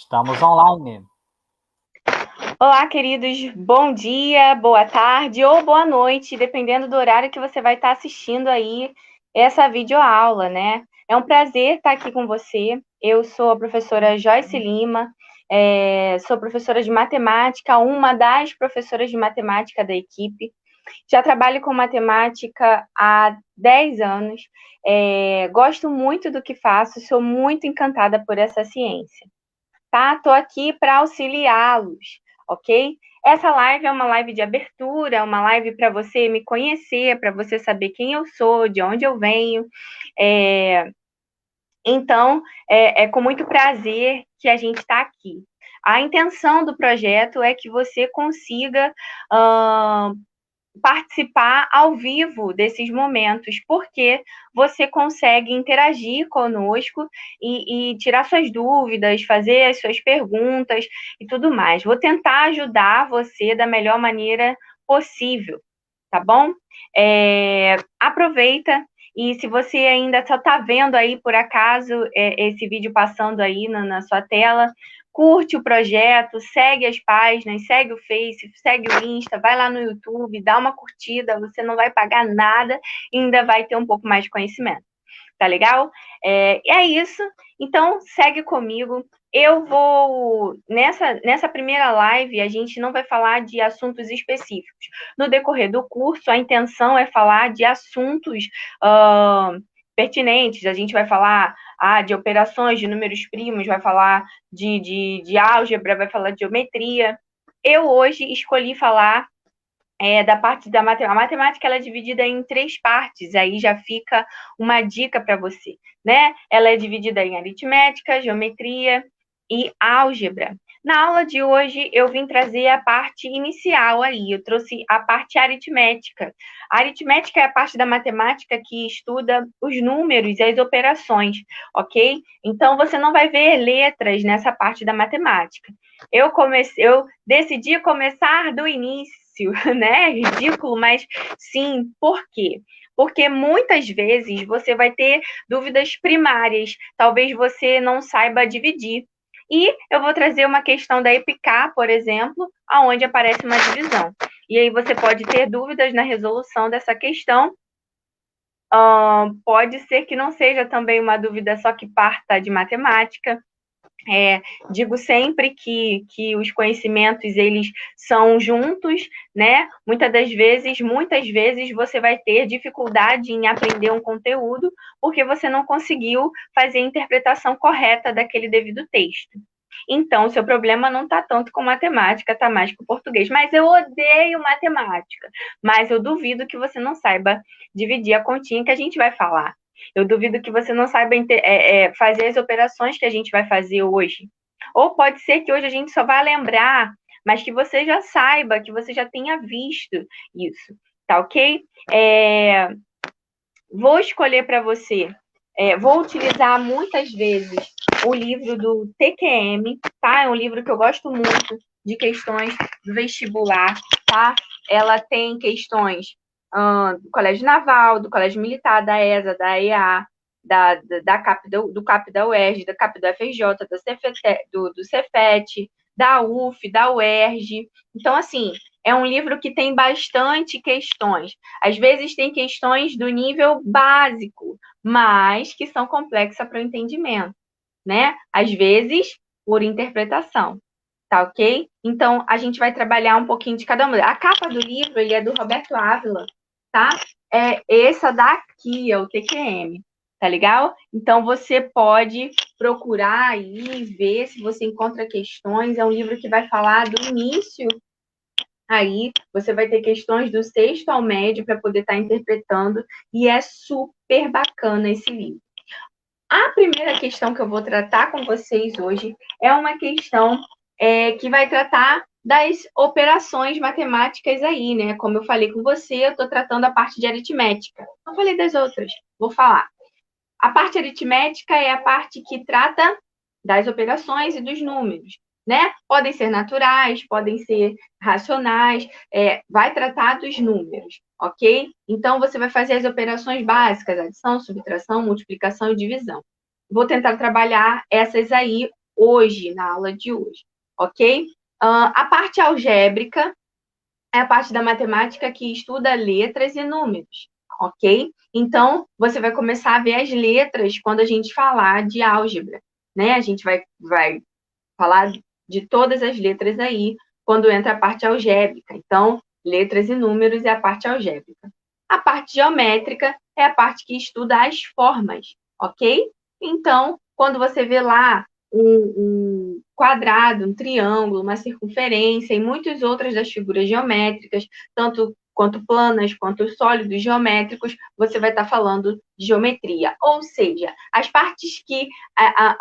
Estamos online. Olá, queridos. Bom dia, boa tarde ou boa noite, dependendo do horário que você vai estar assistindo aí essa videoaula, né? É um prazer estar aqui com você. Eu sou a professora Joyce Lima, sou professora de matemática, uma das professoras de matemática da equipe. Já trabalho com matemática há 10 anos, gosto muito do que faço, sou muito encantada por essa ciência. Tá? Estou aqui para auxiliá-los, ok? Essa live é uma live de abertura, uma live para você me conhecer, para você saber quem eu sou, de onde eu venho. Então, é com muito prazer que a gente está aqui. A intenção do projeto é que você consiga participar ao vivo desses momentos, porque você consegue interagir conosco e tirar suas dúvidas, fazer as suas perguntas e tudo mais. Vou tentar ajudar você da melhor maneira possível, tá bom? Aproveita. E se você ainda só está vendo aí, por acaso, esse vídeo passando aí na sua tela, curte o projeto, segue as páginas, segue o Face, segue o Insta, vai lá no YouTube, dá uma curtida, você não vai pagar nada e ainda vai ter um pouco mais de conhecimento. Tá legal? E é isso. Então, segue comigo. Eu vou, nessa primeira live, a gente não vai falar de assuntos específicos. No decorrer do curso, a intenção é falar de assuntos pertinentes. A gente vai falar de operações, de números primos, vai falar de álgebra, vai falar de geometria. Eu hoje escolhi falar da parte da matemática. A matemática ela é dividida em 3 partes, aí já fica uma dica para você, né? Ela é dividida em aritmética, geometria e álgebra. Na aula de hoje, eu vim trazer a parte inicial aí, eu trouxe a parte aritmética. A aritmética é a parte da matemática que estuda os números e as operações, ok? Então, você não vai ver letras nessa parte da matemática. Eu decidi começar do início, né? Ridículo, mas sim, por quê? Porque muitas vezes você vai ter dúvidas primárias, talvez você não saiba dividir. E eu vou trazer uma questão da EPICA, por exemplo, aonde aparece uma divisão. E aí você pode ter dúvidas na resolução dessa questão. Pode ser que não seja também uma dúvida só que parta de matemática. Digo sempre que os conhecimentos, eles são juntos, né? Muitas vezes você vai ter dificuldade em aprender um conteúdo porque você não conseguiu fazer a interpretação correta daquele devido texto. Então, o seu problema não está tanto com matemática, está mais com português. Mas eu odeio matemática. Mas eu duvido que você não saiba dividir a continha que a gente vai falar. Eu duvido que você não saiba fazer as operações que a gente vai fazer hoje. Ou pode ser que hoje a gente só vai lembrar, mas que você já saiba, que você já tenha visto isso. Tá ok? Vou escolher para você. Vou utilizar muitas vezes o livro do TQM, tá? É um livro que eu gosto muito de questões do vestibular, tá? Ela tem questões do Colégio Naval, do Colégio Militar, da ESA, da EA, do CAP da UERJ, da CAP da FRJ, do Cefet, da UF, da UERJ. Então, assim, é um livro que tem bastante questões. Às vezes tem questões do nível básico, mas que são complexas para o entendimento, né? Às vezes, por interpretação, tá ok? Então, a gente vai trabalhar um pouquinho de cada uma. A capa do livro, ele é do Roberto Ávila, tá? É essa daqui, é o TQM, tá legal? Então, você pode procurar aí, ver se você encontra questões. É um livro que vai falar do início. Aí você vai ter questões do sexto ao médio para poder estar interpretando, e é super bacana esse livro. A primeira questão que eu vou tratar com vocês hoje é uma questão que vai tratar das operações matemáticas aí, né? Como eu falei com você, eu estou tratando a parte de aritmética. Não falei das outras, vou falar. A parte aritmética é a parte que trata das operações e dos números, né? Podem ser naturais, podem ser racionais, vai tratar dos números, ok? Então, você vai fazer as operações básicas, adição, subtração, multiplicação e divisão. Vou tentar trabalhar essas aí hoje, na aula de hoje, ok? A parte algébrica é a parte da matemática que estuda letras e números, ok? Então, você vai começar a ver as letras quando a gente falar de álgebra, né? A gente vai falar de todas as letras aí quando entra a parte algébrica. Então, letras e números é a parte algébrica. A parte geométrica é a parte que estuda as formas, ok? Então, quando você vê lá um quadrado, um triângulo, uma circunferência e muitas outras das figuras geométricas, tanto quanto planas, quanto sólidos geométricos, você vai estar falando de geometria. Ou seja, as partes que,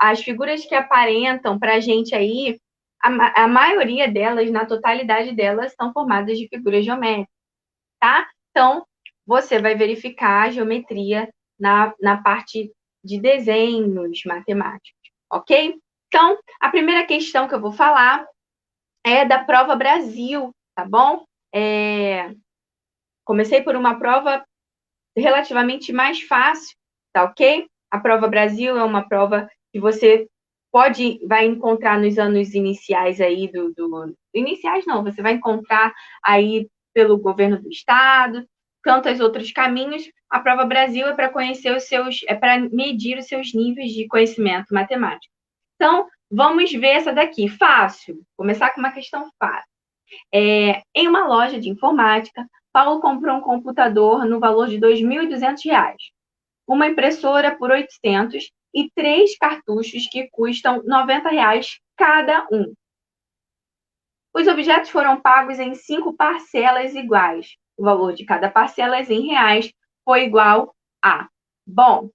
as figuras que aparentam para a gente aí, a maioria delas, na totalidade delas, são formadas de figuras geométricas, tá? Então, você vai verificar a geometria na parte de desenhos matemáticos, ok? Então, a primeira questão que eu vou falar é da prova Brasil, tá bom? Comecei por uma prova relativamente mais fácil, tá ok? A prova Brasil é uma prova que você vai encontrar nos anos iniciais aí iniciais não, você vai encontrar aí pelo governo do estado, tantos outros caminhos. A prova Brasil é para conhecer é para medir os seus níveis de conhecimento matemático. Então, vamos ver essa daqui, fácil. Começar com uma questão fácil. Em uma loja de informática, Paulo comprou um computador no valor de R$ 2.200, uma impressora por 800 e 3 cartuchos que custam R$ 90 cada um. Os objetos foram pagos em 5 parcelas iguais. O valor de cada parcela em reais foi igual a... Bom,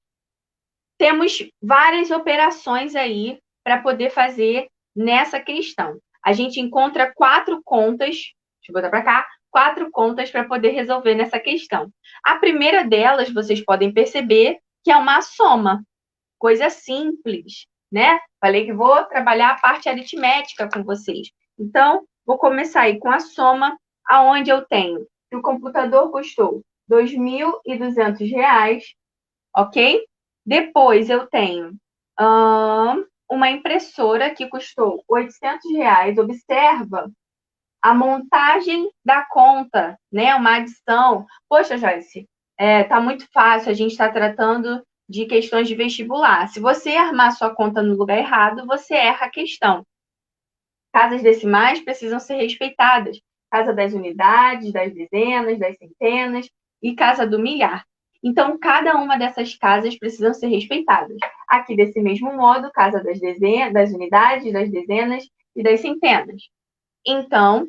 temos várias operações aí para poder fazer nessa questão. A gente encontra 4 contas, deixa eu botar para cá, 4 contas para poder resolver nessa questão. A primeira delas, vocês podem perceber que é uma soma, coisa simples, né? Falei que vou trabalhar a parte aritmética com vocês. Então, vou começar aí com a soma, aonde eu tenho que o computador custou R$ 2.200, ok? Depois eu tenho uma impressora que custou R$ 800. Observa a montagem da conta, né? Uma adição. Poxa, Joyce, tá muito fácil, a gente está tratando de questões de vestibular. Se você armar sua conta no lugar errado, você erra a questão. Casas decimais precisam ser respeitadas. Casa das unidades, das dezenas, das centenas e casa do milhar. Então, cada uma dessas casas precisam ser respeitadas. Aqui, desse mesmo modo, casa das dezenas, das unidades, das dezenas e das centenas. Então,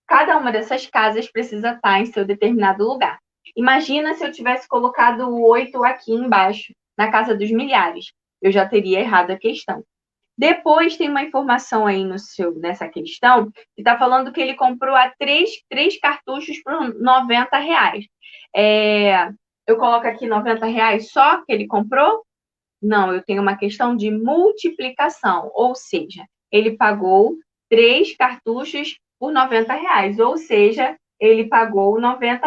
cada uma dessas casas precisa estar em seu determinado lugar. Imagina se eu tivesse colocado o 8 aqui embaixo, na casa dos milhares. Eu já teria errado a questão. Depois tem uma informação aí nessa questão que está falando que ele comprou três cartuchos por R$ 90. Eu coloco aqui R$ 90 só que ele comprou? Não, eu tenho uma questão de multiplicação, ou seja, ele pagou 3 cartuchos por R$ 90, ou seja, ele pagou R$ 90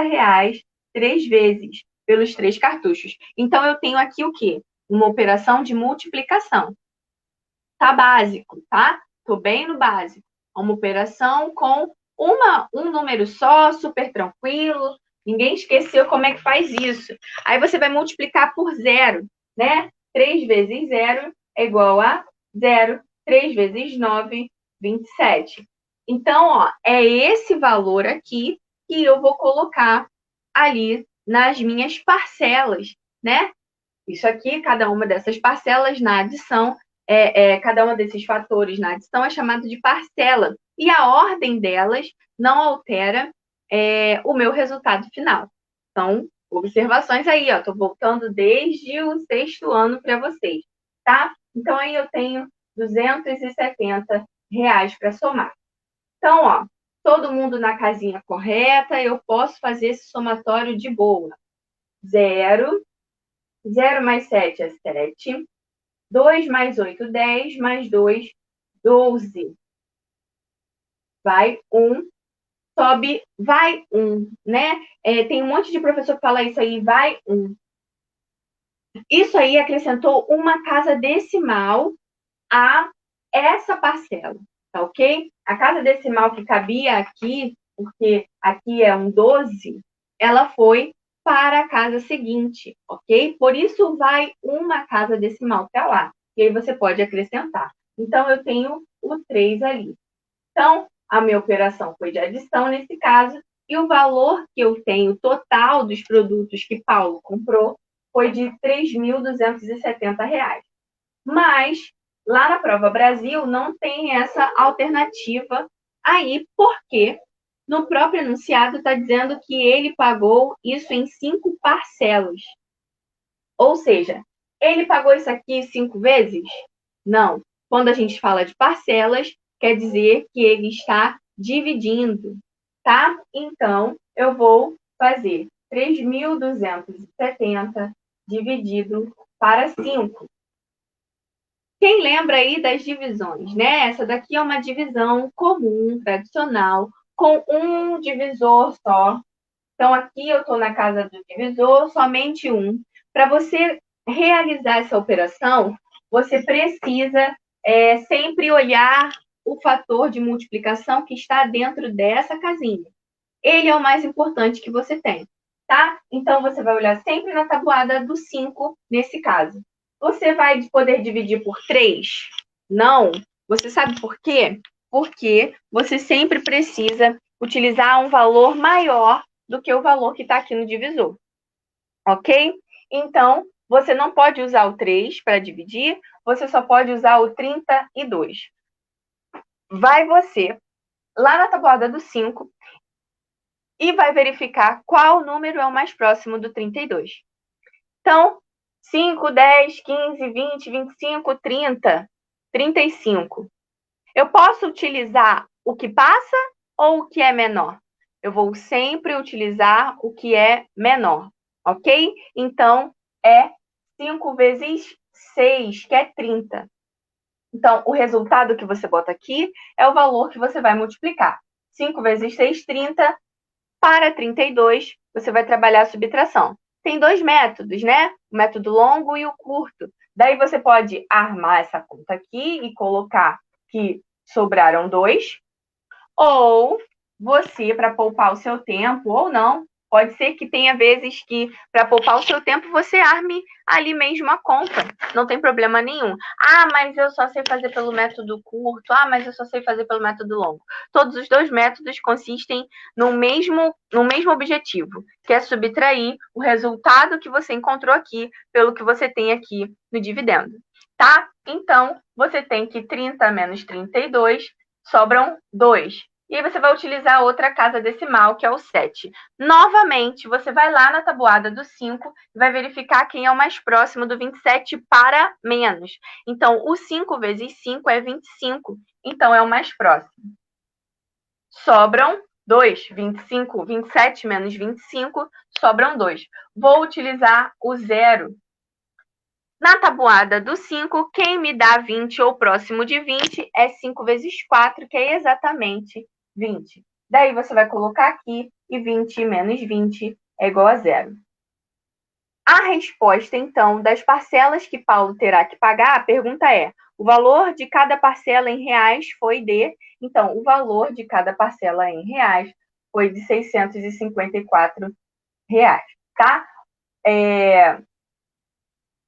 3 vezes pelos 3 cartuchos. Então, eu tenho aqui o quê? Uma operação de multiplicação. Tá básico, tá? Tô bem no básico. Uma operação com um número só, super tranquilo. Ninguém esqueceu como é que faz isso. Aí você vai multiplicar por zero, né? 3 vezes 0 é igual a 0. 3 vezes 9, 27. Então, ó, é esse valor aqui que eu vou colocar ali nas minhas parcelas, né? Isso aqui, cada uma dessas parcelas na adição, cada um desses fatores na adição é chamado de parcela. E a ordem delas não altera o meu resultado final. Então, observações aí, ó. Estou voltando desde o 6º ano para vocês, tá? Então, aí eu tenho R$ 270 para somar. Então, ó, todo mundo na casinha correta, eu posso fazer esse somatório de boa. 0, 0 mais 7 é 7, 2 mais 8, 10, mais 2, 12. Vai 1, sobe, vai 1, né? Tem um monte de professor que fala isso aí, vai 1. Isso aí acrescentou uma casa decimal a essa parcela, tá ok? A casa decimal que cabia aqui, porque aqui é um 12, ela foi para a casa seguinte, ok? Por isso vai uma casa decimal para lá. E aí você pode acrescentar. Então, eu tenho o 3 ali. Então, a minha operação foi de adição nesse caso, e o valor que eu tenho total dos produtos que Paulo comprou foi de R$ 3.270. Mas, lá na Prova Brasil, não tem essa alternativa aí, porque no próprio enunciado está dizendo que ele pagou isso em 5 parcelas. Ou seja, ele pagou isso aqui 5 vezes? Não. Quando a gente fala de parcelas, quer dizer que ele está dividindo, tá? Então, eu vou fazer 3.270 dividido para 5. Quem lembra aí das divisões, né? Essa daqui é uma divisão comum, tradicional, com um divisor só. Então, aqui eu estou na casa do divisor, somente um. Para você realizar essa operação, você precisa sempre olhar o fator de multiplicação que está dentro dessa casinha. Ele é o mais importante que você tem, tá? Então, você vai olhar sempre na tabuada do 5, nesse caso. Você vai poder dividir por 3? Não. Você sabe por quê? Porque você sempre precisa utilizar um valor maior do que o valor que está aqui no divisor. Ok? Então, você não pode usar o 3 para dividir, você só pode usar o 32. Vai você lá na tabuada do 5 e vai verificar qual número é o mais próximo do 32. Então, 5, 10, 15, 20, 25, 30, 35. Eu posso utilizar o que passa ou o que é menor? Eu vou sempre utilizar o que é menor, ok? Então, é 5 vezes 6, que é 30. Então, o resultado que você bota aqui é o valor que você vai multiplicar. 5 vezes 6, 30. Para 32, você vai trabalhar a subtração. Tem 2 métodos, né? O método longo e o curto. Daí você pode armar essa conta aqui e colocar que sobraram 2, ou você, para poupar o seu tempo, ou não, pode ser que tenha vezes que, para poupar o seu tempo, você arme ali mesmo a conta. Não tem problema nenhum. Ah, mas eu só sei fazer pelo método curto. Ah, mas eu só sei fazer pelo método longo. Todos os dois métodos consistem no mesmo objetivo, que é subtrair o resultado que você encontrou aqui pelo que você tem aqui no dividendo. Tá? Então, você tem que 30 menos 32, sobram 2. E aí você vai utilizar outra casa decimal, que é o 7. Novamente, você vai lá na tabuada do 5 e vai verificar quem é o mais próximo do 27 para menos. Então, o 5 vezes 5 é 25. Então, é o mais próximo. Sobram 2. 25, 27 menos 25, sobram 2. Vou utilizar o 0. Na tabuada do 5, quem me dá 20 ou próximo de 20 é 5 vezes 4, que é exatamente 20. Daí você vai colocar aqui e 20 menos 20 é igual a 0. A resposta, então, das parcelas que Paulo terá que pagar, a pergunta é: o valor de cada parcela em reais foi de... Então, o valor de cada parcela em reais foi de R$ 654, tá?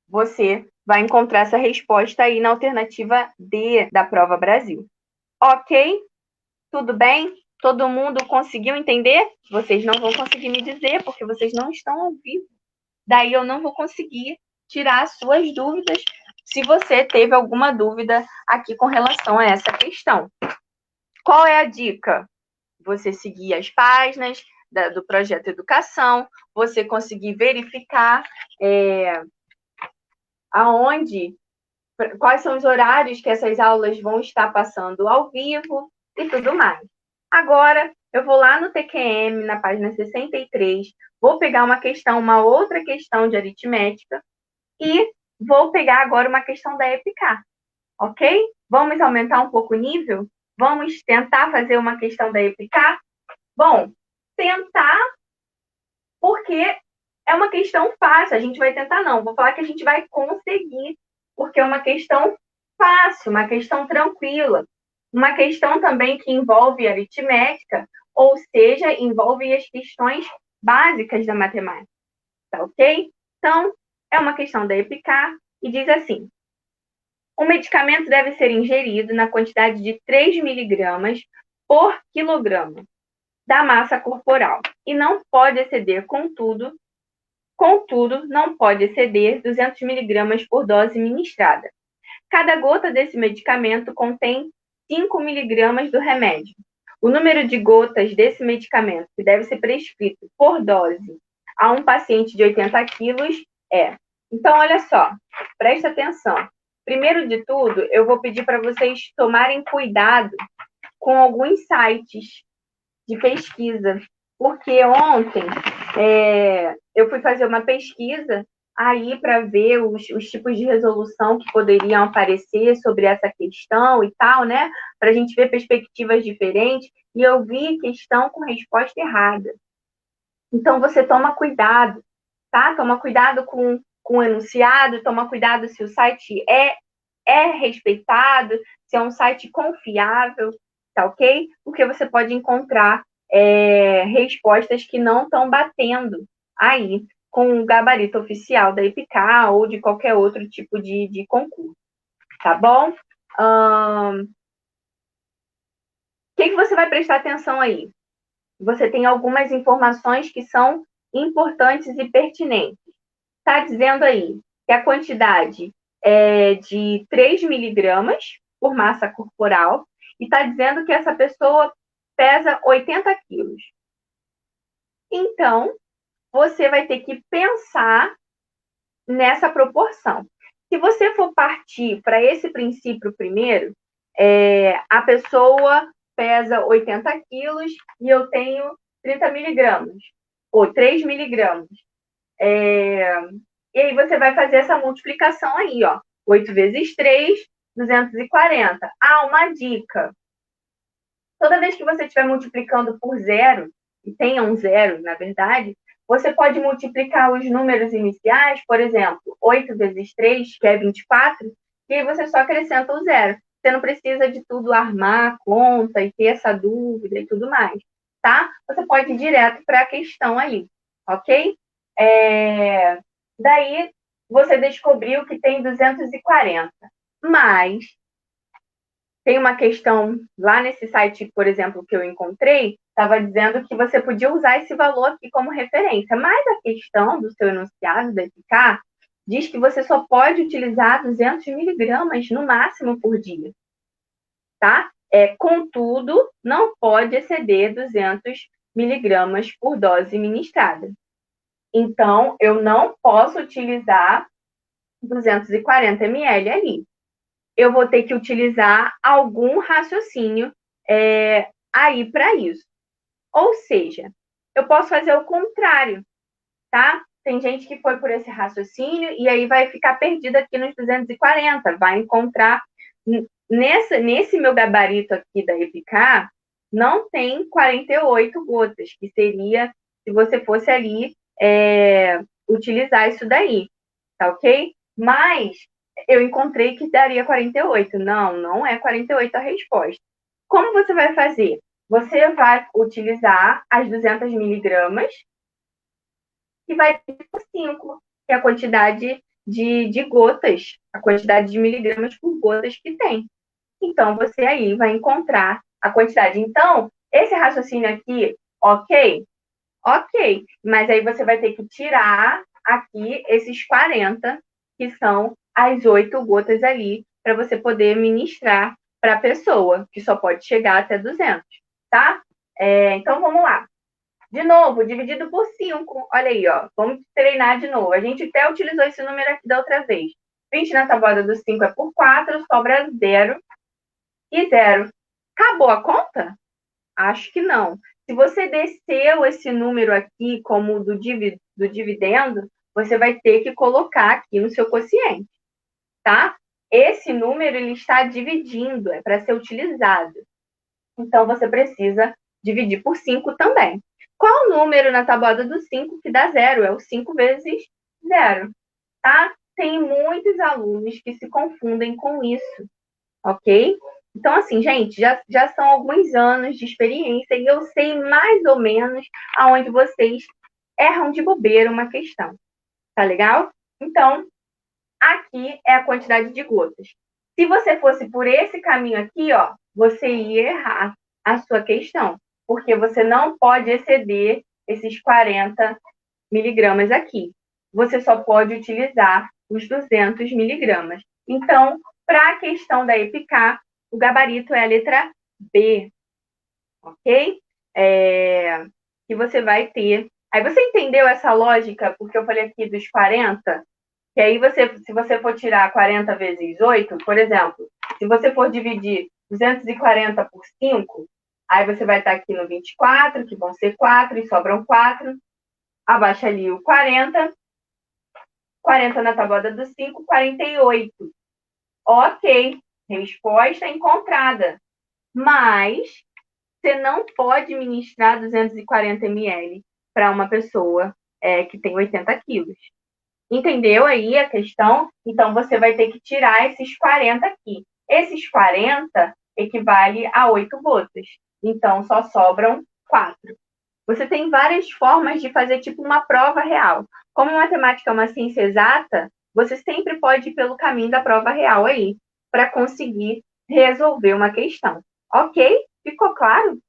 Você vai encontrar essa resposta aí na alternativa D da Prova Brasil. Ok? Tudo bem? Todo mundo conseguiu entender? Vocês não vão conseguir me dizer, porque vocês não estão ao vivo. Daí eu não vou conseguir tirar as suas dúvidas, se você teve alguma dúvida aqui com relação a essa questão. Qual é a dica? Você seguir as páginas do Projeto Educação, você conseguir verificar quais são os horários que essas aulas vão estar passando ao vivo e tudo mais. Agora, eu vou lá no TQM, na página 63, vou pegar uma outra questão de aritmética e vou pegar agora uma questão da EPICAR, ok? Vamos aumentar um pouco o nível? Vamos tentar fazer uma questão da EPICAR? Bom, tentar porque é uma questão fácil, a gente vai tentar não, vou falar que a gente vai conseguir, porque é uma questão fácil, uma questão tranquila. Uma questão também que envolve aritmética, ou seja, envolve as questões básicas da matemática, tá ok? Então, é uma questão da EPICAR e diz assim: o medicamento deve ser ingerido na quantidade de 3 miligramas por quilograma da massa corporal e não pode exceder, contudo, não pode exceder 200 miligramas por dose ministrada. Cada gota desse medicamento contém 5 miligramas do remédio. O número de gotas desse medicamento que deve ser prescrito por dose a um paciente de 80 quilos é. Então, olha só, presta atenção. Primeiro de tudo, eu vou pedir para vocês tomarem cuidado com alguns sites de pesquisa, porque ontem eu fui fazer uma pesquisa aí para ver os tipos de resolução que poderiam aparecer sobre essa questão e tal, né? Para a gente ver perspectivas diferentes, e eu vi questão com resposta errada. Então, você toma cuidado, tá? Toma cuidado com o enunciado, toma cuidado se o site é respeitado, se é um site confiável, tá ok? Porque você pode encontrar respostas que não estão batendo aí com o gabarito oficial da EPICAR ou de qualquer outro tipo de concurso, tá bom? O que você vai prestar atenção aí? Você tem algumas informações que são importantes e pertinentes. Está dizendo aí que a quantidade é de 3 miligramas por massa corporal e está dizendo que essa pessoa pesa 80 quilos. Então, você vai ter que pensar nessa proporção. Se você for partir para esse princípio primeiro, a pessoa pesa 80 quilos e eu tenho 30 miligramas, ou 3 miligramas. E aí você vai fazer essa multiplicação aí, ó. 8 vezes 3, 240. Ah, uma dica. Toda vez que você estiver multiplicando por zero, e tenha um zero, na verdade, você pode multiplicar os números iniciais, por exemplo, 8 vezes 3, que é 24, e aí você só acrescenta o zero. Você não precisa de tudo armar a conta e ter essa dúvida e tudo mais, tá? Você pode ir direto para a questão ali, ok? Daí, você descobriu que tem 240. Mas tem uma questão lá nesse site, por exemplo, que eu encontrei, estava dizendo que você podia usar esse valor aqui como referência. Mas a questão do seu enunciado da EPICAR diz que você só pode utilizar 200 miligramas no máximo por dia, tá? Contudo, não pode exceder 200 miligramas por dose ministrada. Então, eu não posso utilizar 240 ml ali. Eu vou ter que utilizar algum raciocínio aí para isso. Ou seja, eu posso fazer o contrário, tá? Tem gente que foi por esse raciocínio e aí vai ficar perdida aqui nos 240, vai encontrar nesse meu gabarito aqui da EPICAR, não tem 48 gotas, que seria se você fosse ali utilizar isso daí, tá ok? Mas eu encontrei que daria 48. Não, não é 48 a resposta. Como você vai fazer? Você vai utilizar as 200 miligramas e vai dividir por 5, que é a quantidade de gotas, a quantidade de miligramas por gotas que tem. Então, você aí vai encontrar a quantidade. Então, esse raciocínio aqui, ok? Ok, mas aí você vai ter que tirar aqui esses 40, que são as 8 gotas ali, para você poder ministrar para a pessoa, que só pode chegar até 200, tá? Então, vamos lá. De novo, dividido por 5. Olha aí, ó. Vamos treinar de novo. A gente até utilizou esse número aqui da outra vez. 20 na tabuada do 5 é por 4, sobra 0 e 0. Acabou a conta? Acho que não. Se você desceu esse número aqui como do dividendo, você vai ter que colocar aqui no seu quociente, tá? Esse número, ele está dividindo, é para ser utilizado. Então, você precisa dividir por 5 também. Qual o número na tabuada do 5 que dá 0? É o 5 vezes 0, tá? Tem muitos alunos que se confundem com isso. ok? Então, assim, gente, já são alguns anos de experiência e eu sei mais ou menos aonde vocês erram de bobeira uma questão, tá legal? Então, aqui é a quantidade de gotas. Se você fosse por esse caminho aqui, ó, você ia errar a sua questão, porque você não pode exceder esses 40 miligramas aqui. Você só pode utilizar os 200 miligramas. Então, para a questão da EPICA, o gabarito é a letra B, ok? Que você vai ter. Aí você entendeu essa lógica? Porque eu falei aqui dos 40, que aí se você for tirar 40 vezes 8, por exemplo, se você for dividir 240 por 5, aí você vai estar aqui no 24, que vão ser 4, e sobram 4. Abaixa ali o 40. 40 na tabuada do 5, 48. Ok, resposta encontrada. Mas você não pode ministrar 240 ml para uma pessoa que tem 80 quilos. Entendeu aí a questão? Então, você vai ter que tirar esses 40 aqui. Esses 40 equivale a 8 gotas. Então, só sobram 4. Você tem várias formas de fazer tipo uma prova real. Como matemática é uma ciência exata, você sempre pode ir pelo caminho da prova real aí, para conseguir resolver uma questão. Ok? Ficou claro?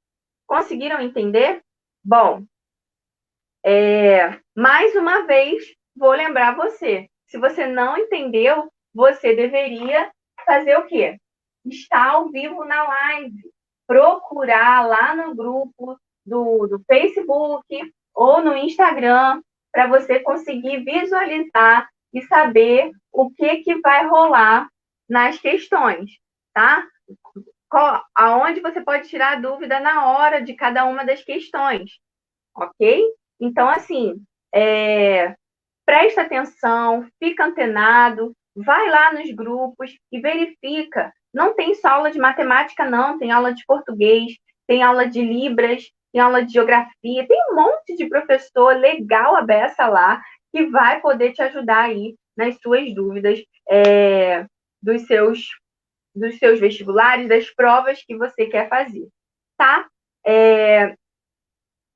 Conseguiram entender? Bom, mais uma vez, vou lembrar você. Se você não entendeu, você deveria fazer o quê? Estar ao vivo na live. Procurar lá no grupo do Facebook ou no Instagram para você conseguir visualizar e saber o que vai rolar nas questões, tá? Aonde você pode tirar a dúvida na hora de cada uma das questões, ok? Então, assim, presta atenção, fica antenado, vai lá nos grupos e verifica. Não tem só aula de matemática, não, tem aula de português, tem aula de Libras, tem aula de geografia, tem um monte de professor legal a beça lá que vai poder te ajudar aí nas suas dúvidas dos seus vestibulares, das provas que você quer fazer, tá?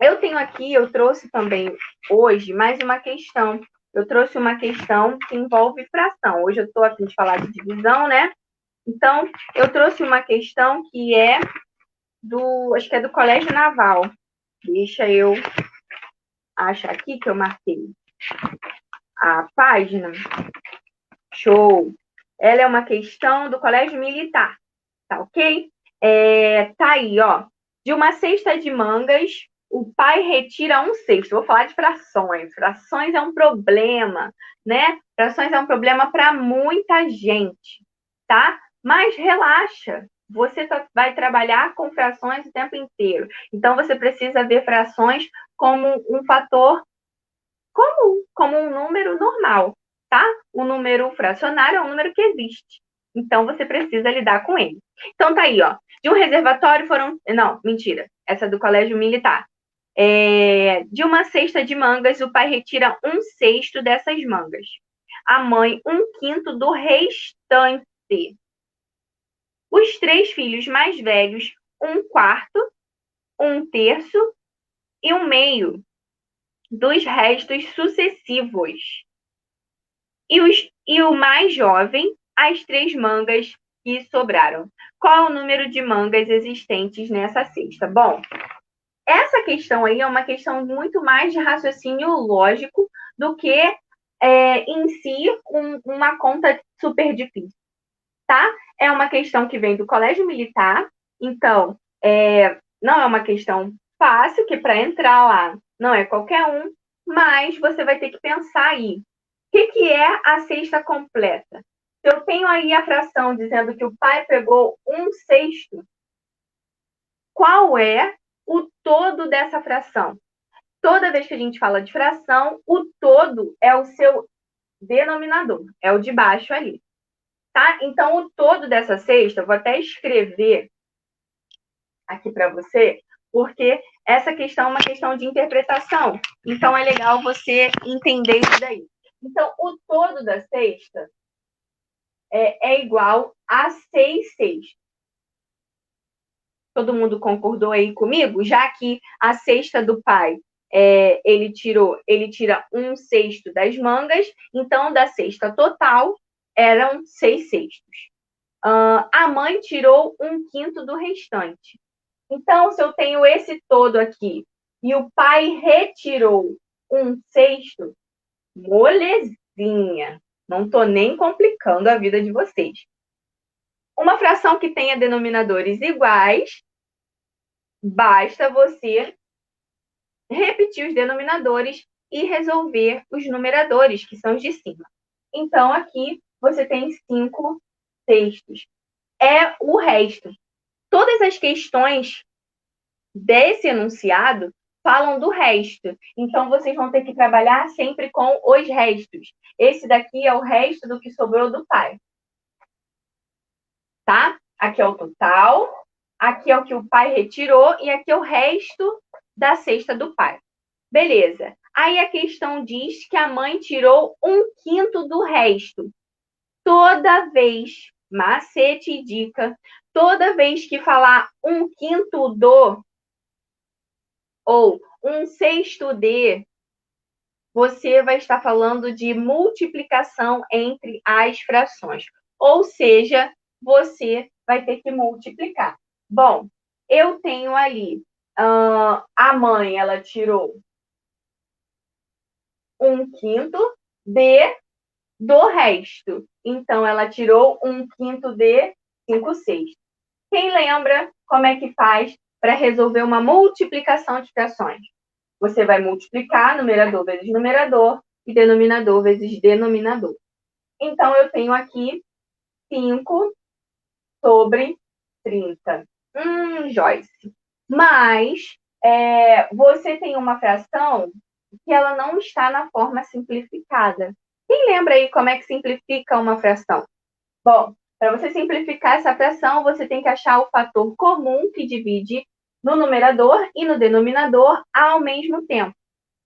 Eu trouxe também hoje mais uma questão. Eu trouxe uma questão que envolve fração. Hoje eu estou a fim de falar de divisão, né? Então, eu trouxe uma questão que acho que é do Colégio Naval. Deixa eu achar aqui que eu marquei a página. Show! Ela é uma questão do Colégio Militar, tá ok? Tá aí, ó. De uma cesta de mangas, o pai retira um sexto. Vou falar de frações. Frações é um problema, né? Frações é um problema para muita gente, tá? Mas relaxa. Você vai trabalhar com frações o tempo inteiro. Então, você precisa ver frações como um fator comum, como um número normal, tá? O número fracionário é um número que existe. Então, você precisa lidar com ele. Então, tá aí, ó. De um reservatório foram... Não, mentira. Essa é do Colégio Militar. De uma cesta de mangas, o pai retira um sexto dessas mangas. A mãe, um quinto do restante. Os 3 filhos mais velhos, um quarto, um terço e um meio dos restos sucessivos. E o mais jovem, as 3 mangas que sobraram. Qual é o número de mangas existentes nessa cesta? Bom, essa questão aí é uma questão muito mais de raciocínio lógico do que em si uma conta super difícil, tá? É uma questão que vem do Colégio Militar, então não é uma questão fácil, que para entrar lá não é qualquer um, mas você vai ter que pensar aí. O que é a cesta completa? Se eu tenho aí a fração dizendo que o pai pegou um sexto, qual é o todo dessa fração? Toda vez que a gente fala de fração, o todo é o seu denominador, é o de baixo ali. Tá? Então, o todo dessa cesta, eu vou até escrever aqui para você, porque essa questão é uma questão de interpretação. Então, é legal você entender isso daí. Então, o todo da cesta é igual a 6 sextos. Todo mundo concordou aí comigo? Já que a cesta do pai, ele tira 1/6 das mangas, então da cesta total eram 6 sextos. A mãe tirou 1/5 do restante. Então, se eu tenho esse todo aqui e o pai retirou 1/6, molezinha. Não estou nem complicando a vida de vocês. Uma fração que tenha denominadores iguais, basta você repetir os denominadores e resolver os numeradores, que são os de cima. Então, aqui você tem 5 sextos. É o resto. Todas as questões desse enunciado falam do resto. Então, vocês vão ter que trabalhar sempre com os restos. Esse daqui é o resto do que sobrou do pai. Tá? Aqui é o total, aqui é o que o pai retirou e aqui é o resto da cesta do pai. Beleza. Aí a questão diz que a mãe tirou 1/5 do resto. Toda vez, macete e dica, toda vez que falar 1/5 do ou 1/6 de, você vai estar falando de multiplicação entre as frações. Ou seja, você vai ter que multiplicar. Bom, eu tenho ali, a mãe, ela tirou 1/5 do resto. Então, ela tirou 1/5 de 5/6. Quem lembra como é que faz para resolver uma multiplicação de frações? Você vai multiplicar numerador vezes numerador e denominador vezes denominador. Então, eu tenho aqui 5/30. Joyce. Mas você tem uma fração que ela não está na forma simplificada. Quem lembra aí como é que simplifica uma fração? Bom, para você simplificar essa fração, você tem que achar o fator comum que divide no numerador e no denominador ao mesmo tempo.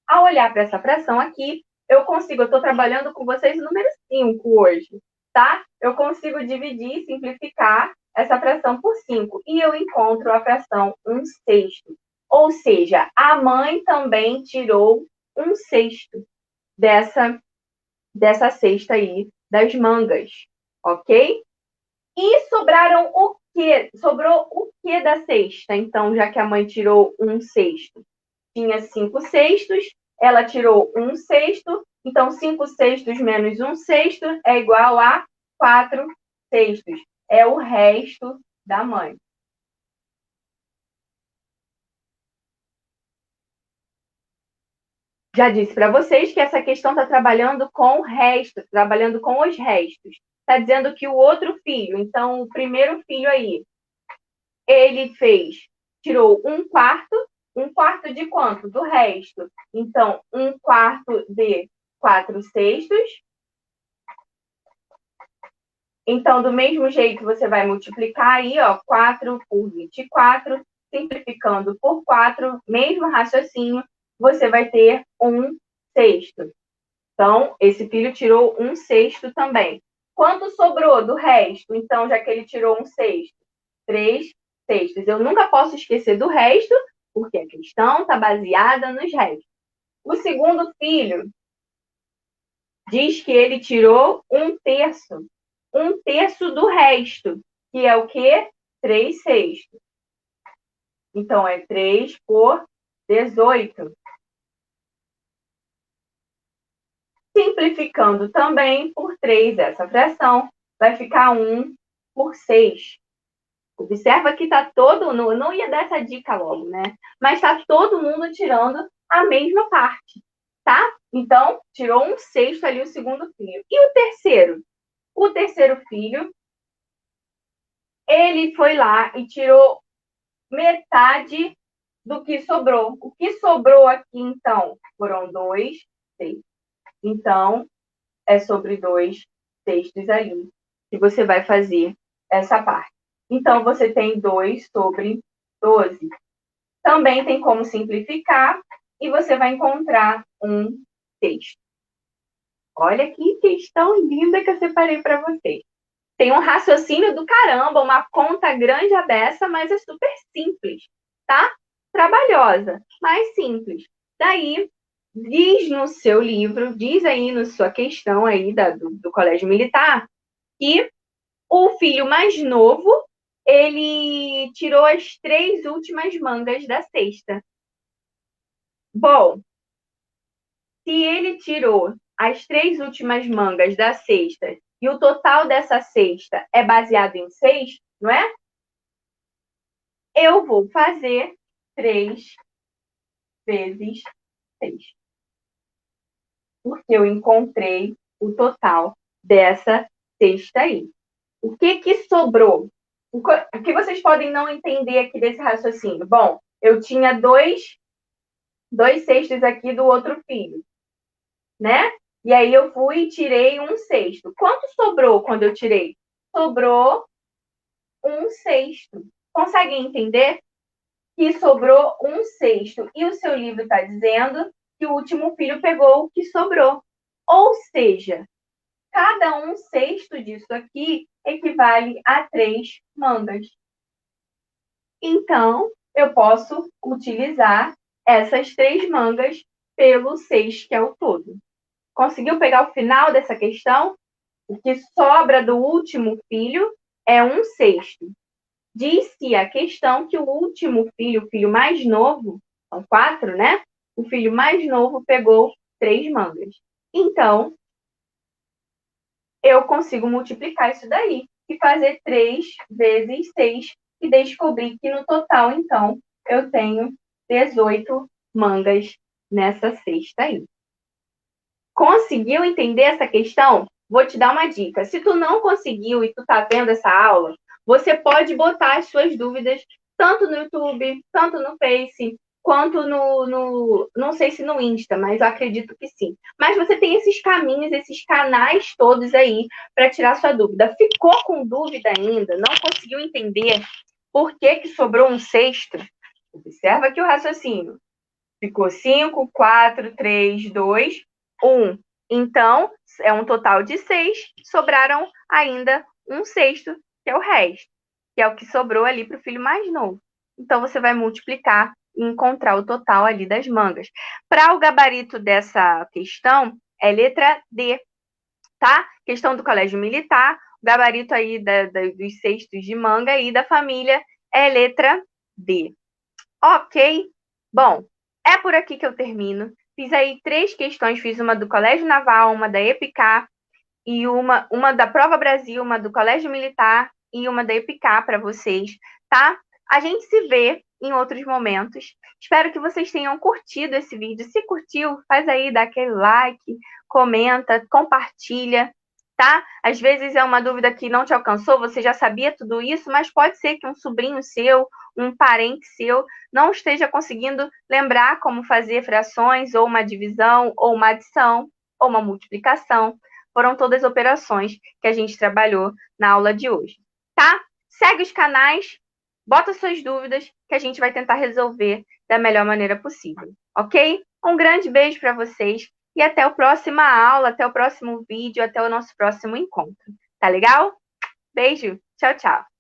Ao olhar para essa fração aqui, eu estou trabalhando com vocês o número 5 hoje, tá? Eu consigo dividir, simplificar essa fração por 5 e eu encontro a fração 1/6. Ou seja, a mãe também tirou 1/6 dessa cesta aí das mangas, ok? E sobraram o quê? Sobrou o quê da cesta? Então, já que a mãe tirou 1/6, tinha 5/6, ela tirou 1/6, então 5/6 menos 1/6 é igual a 4/6. É o resto da mãe. Já disse para vocês que essa questão está trabalhando com o resto, trabalhando com os restos. Está dizendo que o outro filho, então o primeiro filho aí, ele tirou 1/4 de quanto? Do resto. Então, 1/4 de 4/6. Então, do mesmo jeito, você vai multiplicar aí, ó, 4 por 24, simplificando por 4, mesmo raciocínio, você vai ter 1/6. Então, esse filho tirou 1/6 também. Quanto sobrou do resto? Então, já que ele tirou 1/6, 3/6. Eu nunca posso esquecer do resto, porque a questão está baseada nos restos. O segundo filho diz que ele tirou 1/3. 1/3 do resto, que é o quê? 3/6. Então, é 3 por 18. Simplificando também por 3 essa fração, vai ficar 1 por 6. Observa que está todo... Não ia dar essa dica logo, né? Mas está todo mundo tirando a mesma parte, tá? Então, tirou 1/6 ali o segundo filho. E o terceiro? O terceiro filho, ele foi lá e tirou metade do que sobrou. O que sobrou aqui, então, foram 2/6. Então, é sobre 2/6 ali que você vai fazer essa parte. Então, você tem 2/12. Também tem como simplificar e você vai encontrar 1/6. Olha que questão linda que eu separei para vocês. Tem um raciocínio do caramba, uma conta grande a beça, mas é super simples, tá? Trabalhosa, mas simples. Daí, diz no seu livro, diz aí na sua questão aí do Colégio Militar, que o filho mais novo, ele tirou as 3 últimas mangas da cesta. Bom, se ele tirou as 3 últimas mangas da cesta e o total dessa cesta é baseado em 6, não é? Eu vou fazer 3 vezes 6. Porque eu encontrei o total dessa cesta aí. O que sobrou? O que vocês podem não entender aqui desse raciocínio? Bom, eu tinha dois cestos aqui do outro filho, né? E aí eu fui e tirei 1/6. Quanto sobrou quando eu tirei? Sobrou 1/6. Conseguem entender? Que sobrou 1/6. E o seu livro está dizendo que o último filho pegou o que sobrou. Ou seja, cada 1/6 disso aqui equivale a 3 mangas. Então, eu posso utilizar essas 3 mangas pelo 6, que é o todo. Conseguiu pegar o final dessa questão? O que sobra do último filho é 1/6. Disse a questão que o último filho, o filho mais novo, são 4, né? O filho mais novo pegou 3 mangas. Então, eu consigo multiplicar isso daí e fazer 3 vezes 6 e descobrir que no total, então, eu tenho 18 mangas nessa cesta aí. Conseguiu entender essa questão? Vou te dar uma dica. Se tu não conseguiu e tu tá vendo essa aula, você pode botar as suas dúvidas tanto no YouTube, tanto no Face, quanto não sei se no Insta, mas eu acredito que sim. Mas você tem esses caminhos, esses canais todos aí para tirar sua dúvida. Ficou com dúvida ainda? Não conseguiu entender por que sobrou 1/6? Observa aqui o raciocínio. Ficou 5, 4, 3, 2, 1. Então, é um total de 6, sobraram ainda 1/6, que é o resto, que é o que sobrou ali para o filho mais novo. Então, você vai multiplicar e encontrar o total ali das mangas. Para o gabarito dessa questão, é letra D, tá? Questão do colégio militar, o gabarito aí dos cestos de manga e da família é letra D. Ok? Bom, é por aqui que eu termino. Fiz aí 3 questões, fiz uma do Colégio Naval, uma da EPICAR, e uma da Prova Brasil, uma do Colégio Militar e uma da EPICAR para vocês, tá? A gente se vê em outros momentos. Espero que vocês tenham curtido esse vídeo. Se curtiu, faz aí, dá aquele like, comenta, compartilha, tá? Às vezes é uma dúvida que não te alcançou, você já sabia tudo isso, mas pode ser que um sobrinho seu, um parente seu, não esteja conseguindo lembrar como fazer frações, ou uma divisão, ou uma adição, ou uma multiplicação. Foram todas operações que a gente trabalhou na aula de hoje, tá? Segue os canais, bota suas dúvidas, que a gente vai tentar resolver da melhor maneira possível, ok? Um grande beijo para vocês e até a próxima aula, até o próximo vídeo, até o nosso próximo encontro. Tá legal? Beijo, tchau, tchau.